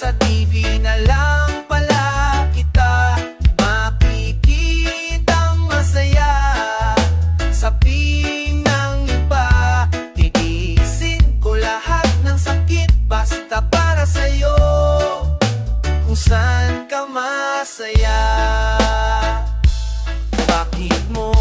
Sa TV na lang pala kita makikitang masaya. Sa piling ng iba, titiisin ko lahat ng sakit basta para sa'yo. Kung saan ka masaya. Bakit mo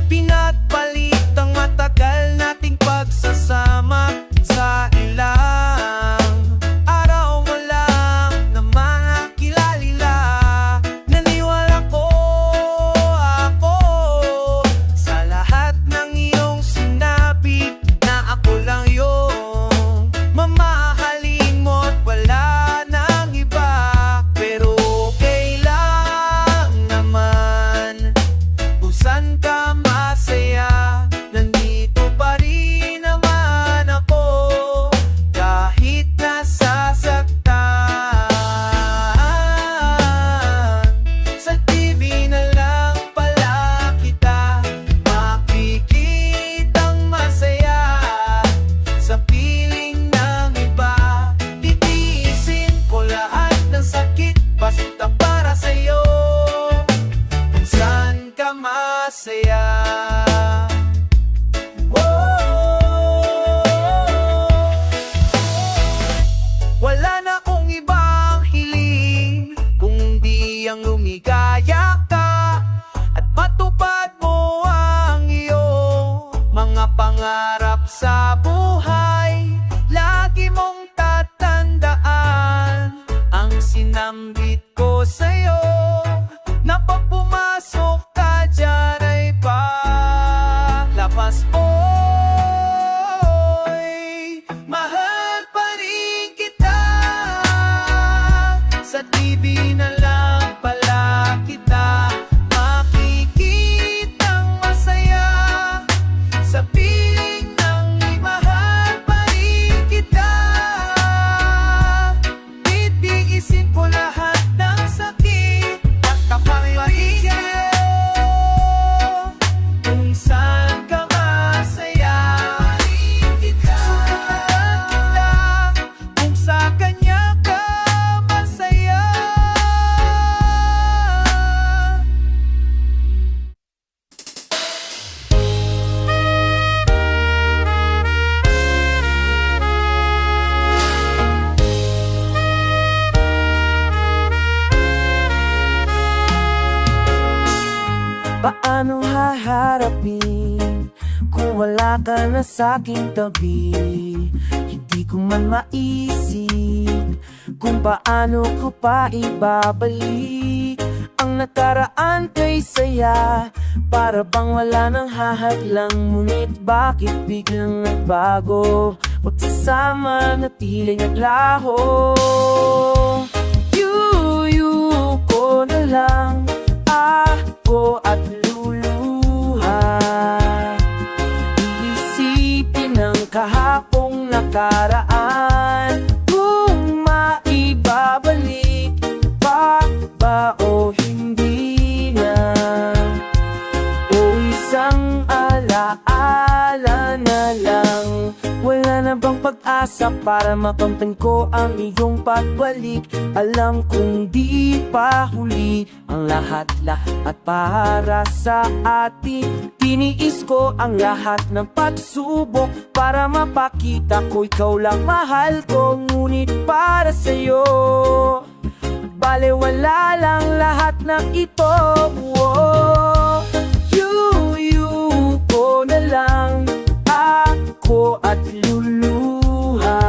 pinatpalit ang matagal nating pagsasama? Sa ilang araw mo lang naman kilalila. Naniwala ko ako sa lahat ng iyong sinabi, na ako lang yung mamahalin mo at wala nang iba. Pero okay lang naman kung saan ka masaya. Nandito pa rin naman ako kahit nasasaktan. Sa TV na lang pala kita makikitang masaya. Sa piling ng iba, titiisin ko lahat ng sakit basta para sa'yo. Kung saan ka masaya. Wala na akong ibang hiling kundi ang lumigaya ka at matupad mo ang iyong mga pangarap sa buhay. Lagi mong tatandaan ang sinambit ko sa'yo, na pag pumasok ka dyan ay paglabas mo'y mahal pa rin kita. Sa TV na lang pala kita makikitang masaya. Sa piling ng imahal pa rin kita. Titiisin ko lahat ng sakit basta para rin sa'yo. Kung saan ka masaya. Susundan kita kung sa kanya ka masaya. Paano haharapin kung wala ka na sa'king tabi? Hindi ko man maisip kung paano ko pa ibabalik ang nakaraan kay saya. Para bang wala nang hahadlang, ngunit bakit biglang nagbago? Magsasama na tila naglaho. Yuyu ko na lang ako at luluha. Iisipin ang kahapong nakaraan, kung maibabalik pa ba o hindi na. O isang alaala na lang. Wala na bang pag-asa para mapamtan ko ang iyong pagbalik? Alam kong di pa huli ang lahat-lahat para sa atin. Tiniis ko ang lahat ng pagsubok para mapakita ko ikaw lang mahal ko. Ngunit para sa'yo, balewala lang lahat ng ito. Yuyu ko na lang ako at luluha.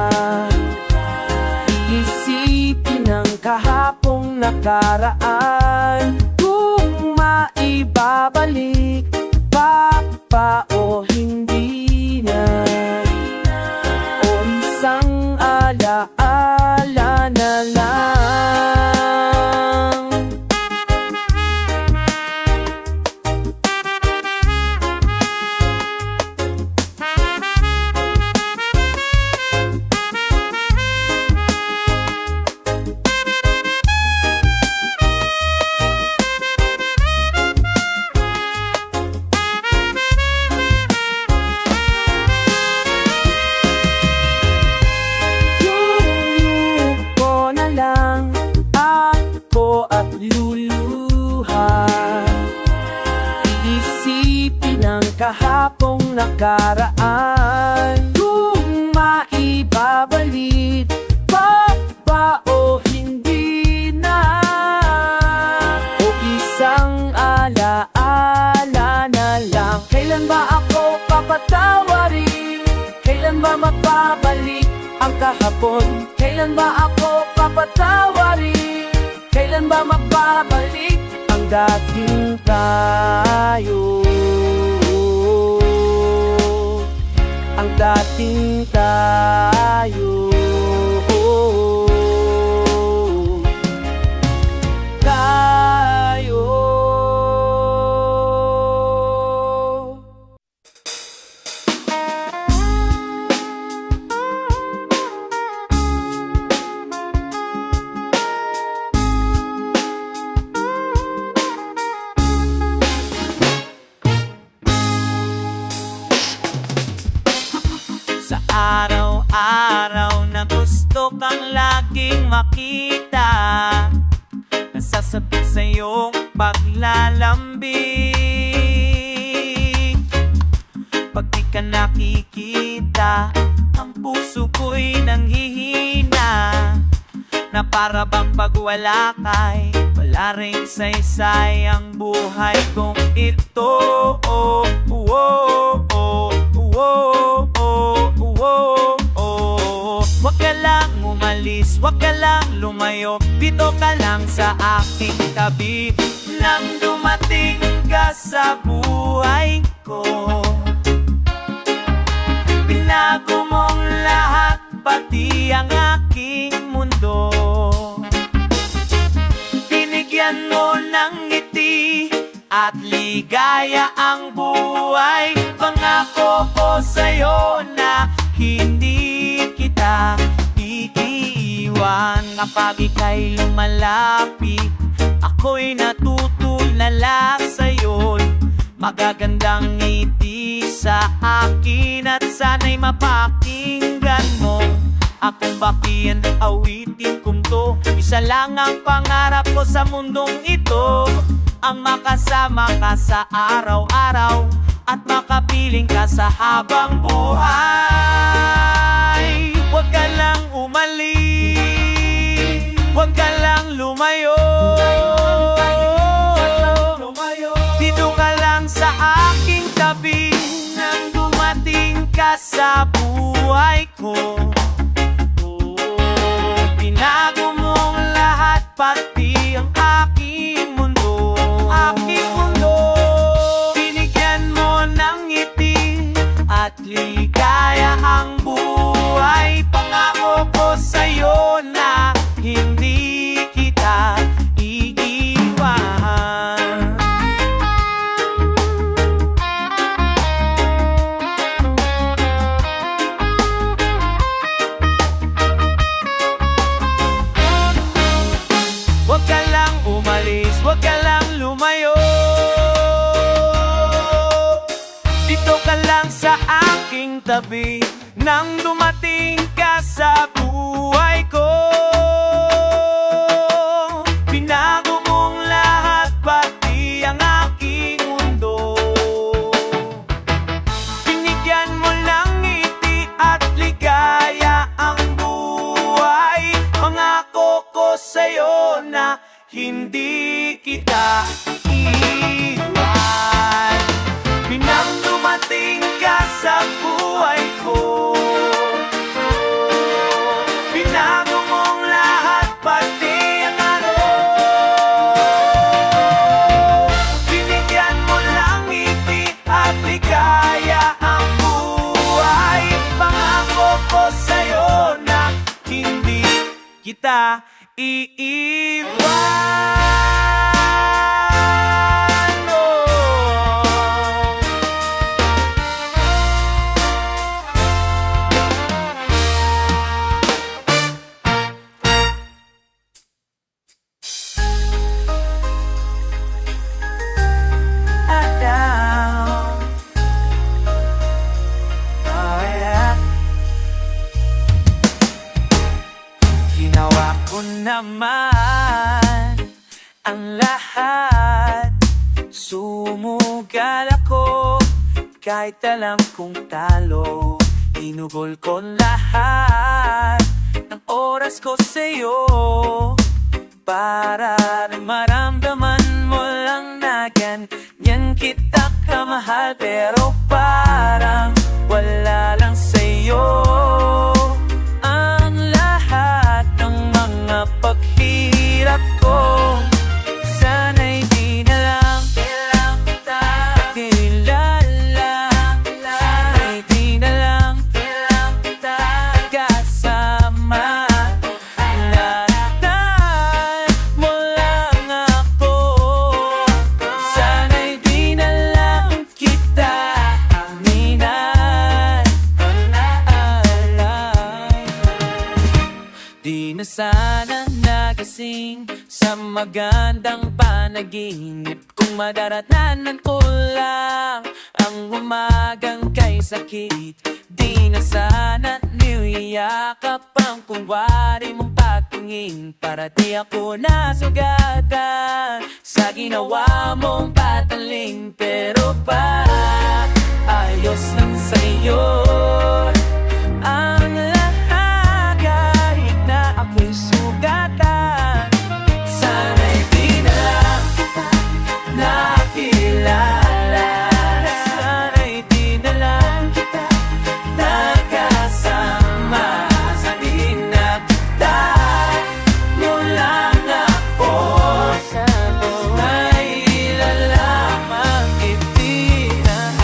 Iisipin ang kahapong nakaraan, kung maibabalik pa o hindi na. O isang alaala na lang. patawarin? Kailan ba mababalik ang dating tayo? Ang dating tayo. Sa araw-araw na gusto kang laging makita, nasasabik sa iyong paglalambing. Pag di ka nakikita, ang puso ko'y nanghihina, na para bang pag wala ka'y wala ring saysay ang buhay kong ito. Oh, oh, oh, oh, oh, oh, oh, oh. Wag ka lang umalis, wag ka lang lumayo, dito ka lang sa aking tabi. Nang dumating ka sa buhay ko, binago mong lahat, pati ang aking mundo. Binigyan mo ng ngiti at ligaya ang buhay. Pangako ko sa'yo na hindi kita iiwan. Kapag ika'y lumalapit, ako'y natutulala sa'yo. Magagandang ngiti sa akin at sana'y mapakinggan mo. Akong bakian, awitin kong to, isa lang ang pangarap ko sa mundong ito, ang makasama ka sa araw-araw at makapiling ka sa habang buhay. Huwag ka lang umalis, huwag ka lang lumayo, dito ka lang sa aking tabi. Nang dumating ka sa buhay ko, binago mong lahat, pati ang aking mundo. Aking mundo. Binigyan mo ng ngiti at ligaya ang buhay. Pangako ko sa'yo na hindi kita iiwan. Huwag ka lang umalis, huwag ka lang lumayo, dito ka lang sa aking tabi. Nang dumating ka sa buhay ko, binago mong lahat, pati ang aking mundo. Binigyan mo ng ngiti at ligaya ang buhay. Pangako ko sa'yo na hindi kita iiwan. Nang dumating ka sa buhay ko, binago mong lahat, pati ang binigyan mo lang ngiti at ligaya ang buhay. Pangako ko sa'yo na hindi kita iiwan. Ginawa ko naman ang lahat, sumugal ako kahit alam kong talo. Inugol ko lahat ng oras ko sa'yo para maramdaman mo lang na ganyan kita kamahal. Pero parang wala lang sa'yo ang lahat ng mga sana nagising sa magandang panaginip. Kung madaratanan ko lang ang umagang kay sakit, di na sana niyayakap ang kunwari mong pagtingin. Para di ako nasugatan sa ginawa mong pataling. Pero para ayos lang sa'yo ang lahat, kahit na ako'y sugatan. Sana'y di na lang kita nakilala, sana'y di na lang kita nakasama. Sana'y nagtayo lang ako sa nahila lamang itinahan.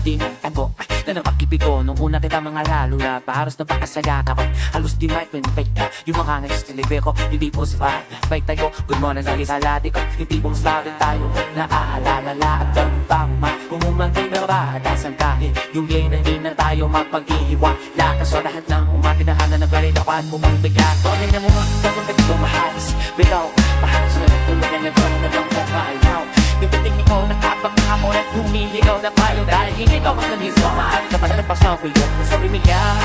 Di nagtago na napag-ibig ko nung una kita mga lalo na paharos na pakasaya ako. Halos di might when fake ka yung mga nagsisilibir ko. Hindi po si Pat, bike tayo, good morning lagi sa lati ko. Hindi pong slave tayo, naaalala lahat ang tama. Kung umantay na ba, dasan tayo yung gay na hindi na tayo magpag-ihiwala. Kaso lahat ng umatinahan na nagbalit ako at bumagbigat. Tonay na mo, tapos ito mahalis. Bitaw, mahalis na nagtulungan na ito na lang kung maayaw. Yung piting ikaw nakapagkahamon at humiligaw na tayo. Dahil hindi ka makanis mo, mahal ka pa na nagpasang ko yun. Sabi mo yan,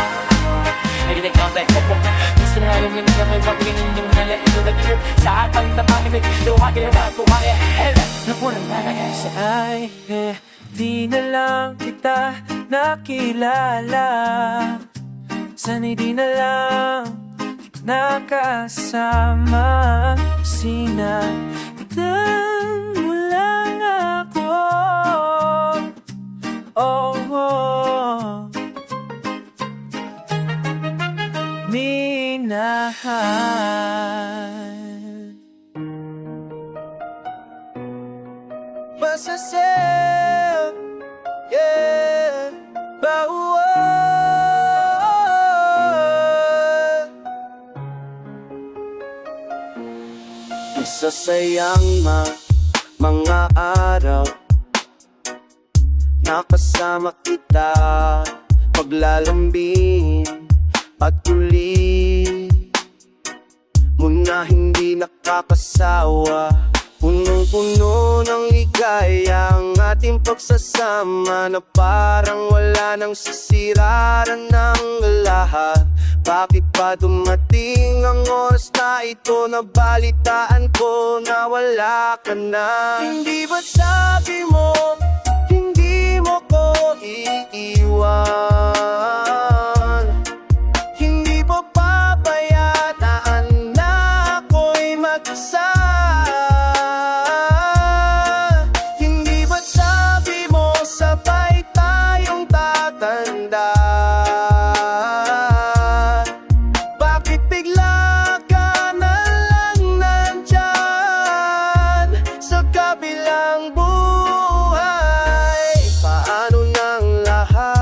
narinig ka ba ko po. Gusto na yung hindi ka may pagpingin yung nalain yung nag-iip. Sa atang tapangin, luha kaya ko kaya. Napunan na nag-isa Ay, di na lang kita nakilala, sana'y di na lang nakasama. Sinaktan mo lang ako, oh, oh. Minahal myself, yeah, Masasayang mga araw nakasama kita, paglalambing at tuli mo na hindi nakakasawa. Punong-puno ng ligaya ang ating pagsasama, na parang wala nang sisiraran ng lahat. Bakit pa dumating ang oras na ito, na balitaan ko na wala ka na? Hindi ba sabi mo, hindi mo ko iiwan? Hindi ba pabayaan na ako'y mag-isa? Hindi ba sabi mo, sabay tayong tatanda? Bakit bigla ka na lang nandyan sa kabilang buhay? Paano nang lahat?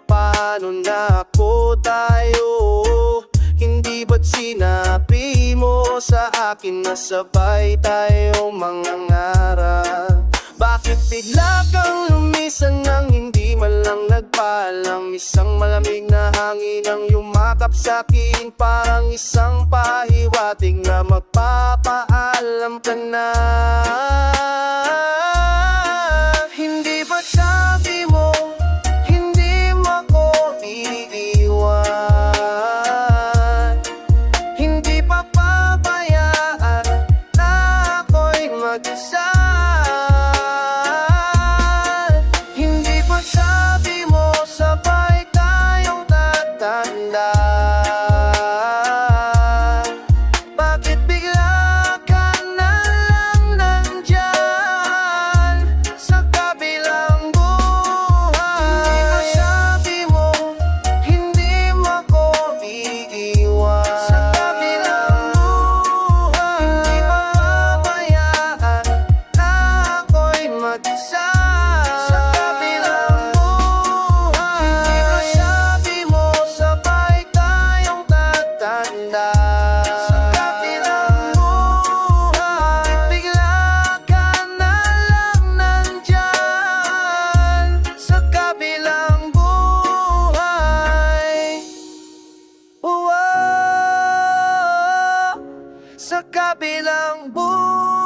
Paano na ako tayo? Hindi ba't sinabi mo sa akin na sabay tayong mangangarap? Bakit bigla kang lumisan nang hindi man lang nagpaalam? Isang malamig na hangin ang yumakap sa'kin, parang isang pahiwatig na magpapaalam ka na. Hindi ba sabi mo, hindi mo ako iiwan? Hindi pa pabayaan na ako'y mag-isa? Hindi ba sabi mo, sabay tayong tatanda? Bakit bigla ka na lang nandyan sa kabilang buhay.